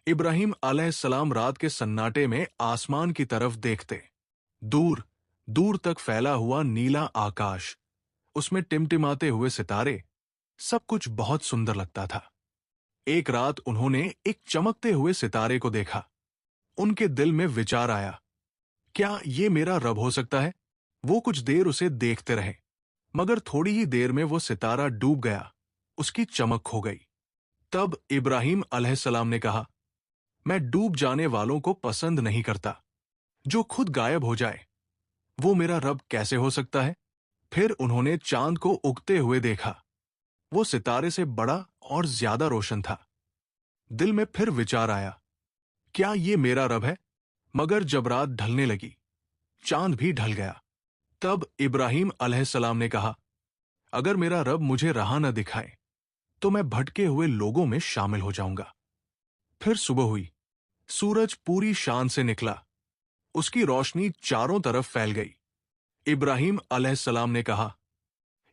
इब्राहिम अलैहिस्सलाम रात के सन्नाटे में आसमान की तरफ देखते। दूर दूर तक फैला हुआ नीला आकाश, उसमें टिमटिमाते हुए सितारे, सब कुछ बहुत सुंदर लगता था। एक रात उन्होंने एक चमकते हुए सितारे को देखा। उनके दिल में विचार आया, क्या ये मेरा रब हो सकता है? वो कुछ देर उसे देखते रहे, मगर थोड़ी ही देर में वो सितारा डूब गया, उसकी चमक खो गई। तब इब्राहिम अलैहिस्सलाम ने कहा, मैं डूब जाने वालों को पसंद नहीं करता। जो खुद गायब हो जाए, वो मेरा रब कैसे हो सकता है? फिर उन्होंने चांद को उगते हुए देखा। वो सितारे से बड़ा और ज्यादा रोशन था। दिल में फिर विचार आया, क्या ये मेरा रब है? मगर जब रात ढलने लगी, चांद भी ढल गया। तब इब्राहिम अलैहिस्सलाम ने कहा, अगर मेरा रब मुझे राह न दिखाए तो मैं भटके हुए लोगों में शामिल हो जाऊंगा। फिर सुबह हुई। सूरज पूरी शान से निकला। उसकी रोशनी चारों तरफ फैल गई। इब्राहिम अलैहिस्सलाम ने कहा,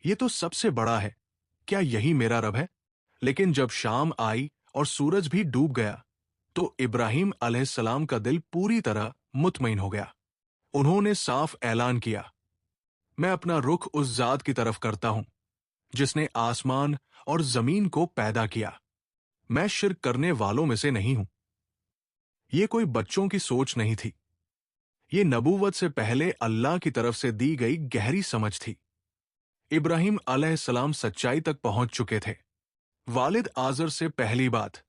यह तो सबसे बड़ा है, क्या यही मेरा रब है? लेकिन जब शाम आई और सूरज भी डूब गया, तो इब्राहिम अलैहिस्सलाम का दिल पूरी तरह मुतमईन हो गया। उन्होंने साफ ऐलान किया, मैं अपना रुख उस जात की तरफ करता हूं जिसने आसमान और जमीन को पैदा किया। मैं शिर्क करने वालों में से नहीं हूं। ये कोई बच्चों की सोच नहीं थी। ये नबूवत से पहले अल्लाह की तरफ से दी गई गहरी समझ थी। इब्राहिम अलैहिस्सलाम सच्चाई तक पहुंच चुके थे। वालिद आजर से पहली बात।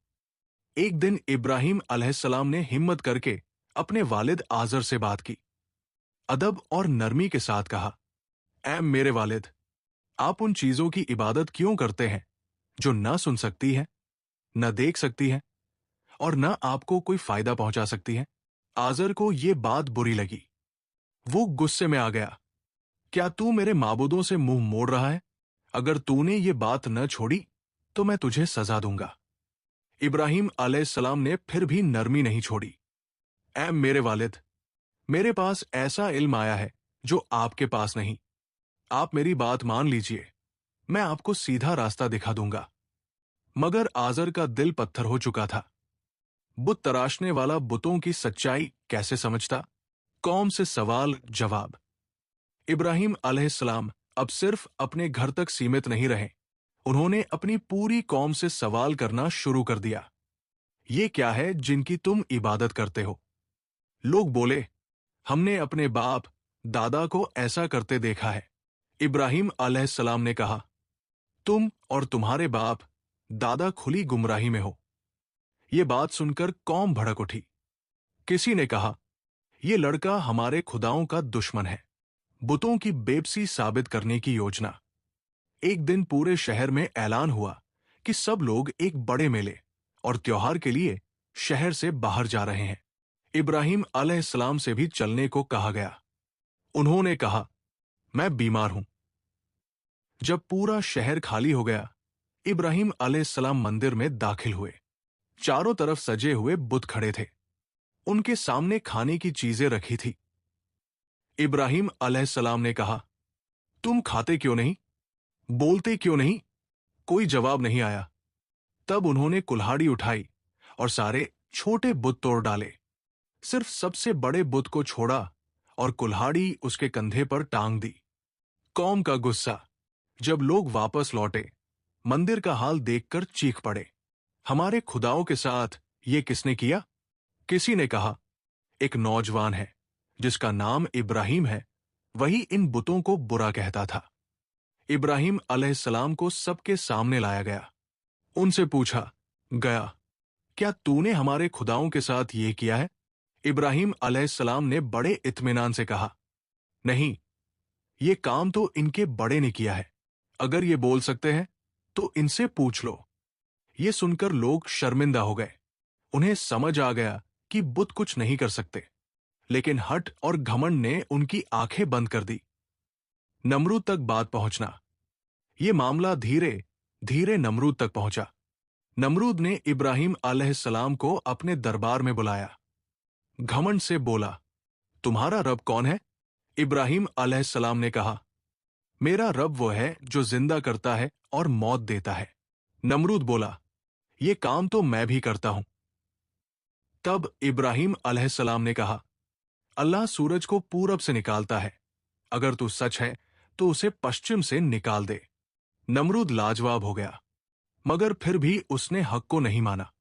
एक दिन इब्राहिम अलैहिस्सलाम ने हिम्मत करके अपने वालिद आजर से बात की। अदब और नरमी के साथ कहा, ऐ मेरे वालिद, आप उन चीजों की इबादत क्यों करते हैं जो ना सुन सकती है, न देख सकती है और न आपको कोई फायदा पहुंचा सकती है? आजर को ये बात बुरी लगी। वो गुस्से में आ गया, क्या तू मेरे माबूदों से मुंह मोड़ रहा है? अगर तूने ये बात न छोड़ी तो मैं तुझे सजा दूंगा। इब्राहिम अलैहिस्सलाम ने फिर भी नरमी नहीं छोड़ी। ऐ मेरे वालिद, मेरे पास ऐसा इल्म आया है जो आपके पास नहीं। आप मेरी बात मान लीजिए, मैं आपको सीधा रास्ता दिखा दूंगा। मगर आजर का दिल पत्थर हो चुका था। बुत तराशने वाला बुतों की सच्चाई कैसे समझता? कौम से सवाल जवाब। इब्राहिम अलैहिस्सलाम अब सिर्फ अपने घर तक सीमित नहीं रहे। उन्होंने अपनी पूरी कौम से सवाल करना शुरू कर दिया, ये क्या है जिनकी तुम इबादत करते हो? लोग बोले, हमने अपने बाप दादा को ऐसा करते देखा है। इब्राहिम अलैहिस्सलाम ने कहा, तुम और तुम्हारे बाप दादा खुली गुमराही में हो। ये बात सुनकर कौम भड़क उठी। किसी ने कहा, ये लड़का हमारे खुदाओं का दुश्मन है। बुतों की बेबसी साबित करने की योजना। एक दिन पूरे शहर में ऐलान हुआ कि सब लोग एक बड़े मेले और त्योहार के लिए शहर से बाहर जा रहे हैं। इब्राहिम अलैहिस्सलाम से भी चलने को कहा गया। उन्होंने कहा, मैं बीमार हूं। जब पूरा शहर खाली हो गया, इब्राहिम अलैहिस्सलाम मंदिर में दाखिल हुए। चारों तरफ सजे हुए बुत खड़े थे। उनके सामने खाने की चीजें रखी थी। इब्राहिम अलैहिस्सलाम ने कहा, तुम खाते क्यों नहीं? बोलते क्यों नहीं? कोई जवाब नहीं आया। तब उन्होंने कुल्हाड़ी उठाई और सारे छोटे बुत तोड़ डाले। सिर्फ सबसे बड़े बुत को छोड़ा और कुल्हाड़ी उसके कंधे पर टांग दी। कौम का गुस्सा। जब लोग वापस लौटे, मंदिर का हाल देखकर चीख पड़े, हमारे खुदाओं के साथ ये किसने किया? किसी ने कहा, एक नौजवान है जिसका नाम इब्राहिम है, वही इन बुतों को बुरा कहता था। इब्राहिम अलैहिस्सलाम को सबके सामने लाया गया। उनसे पूछा गया, क्या तूने हमारे खुदाओं के साथ ये किया है? इब्राहिम अलैहिस्सलाम ने बड़े इत्मीनान से कहा, नहीं, ये काम तो इनके बड़े ने किया है। अगर ये बोल सकते हैं तो इनसे पूछ लो। ये सुनकर लोग शर्मिंदा हो गए। उन्हें समझ आ गया कि बुत कुछ नहीं कर सकते, लेकिन हठ और घमंड ने उनकी आंखें बंद कर दी। नमरूद तक बात पहुंचना। ये मामला धीरे धीरे नमरूद तक पहुंचा। नमरूद ने इब्राहिम अलैहिस्सलाम को अपने दरबार में बुलाया। घमंड से बोला, तुम्हारा रब कौन है? इब्राहिम अलैहिस्सलाम ने कहा, मेरा रब वो है जो जिंदा करता है और मौत देता है। नमरूद बोला, ये काम तो मैं भी करता हूं। तब इब्राहिम अलैहिस्सलाम ने कहा, अल्लाह सूरज को पूरब से निकालता है, अगर तू सच है तो उसे पश्चिम से निकाल दे। नमरूद लाजवाब हो गया, मगर फिर भी उसने हक को नहीं माना।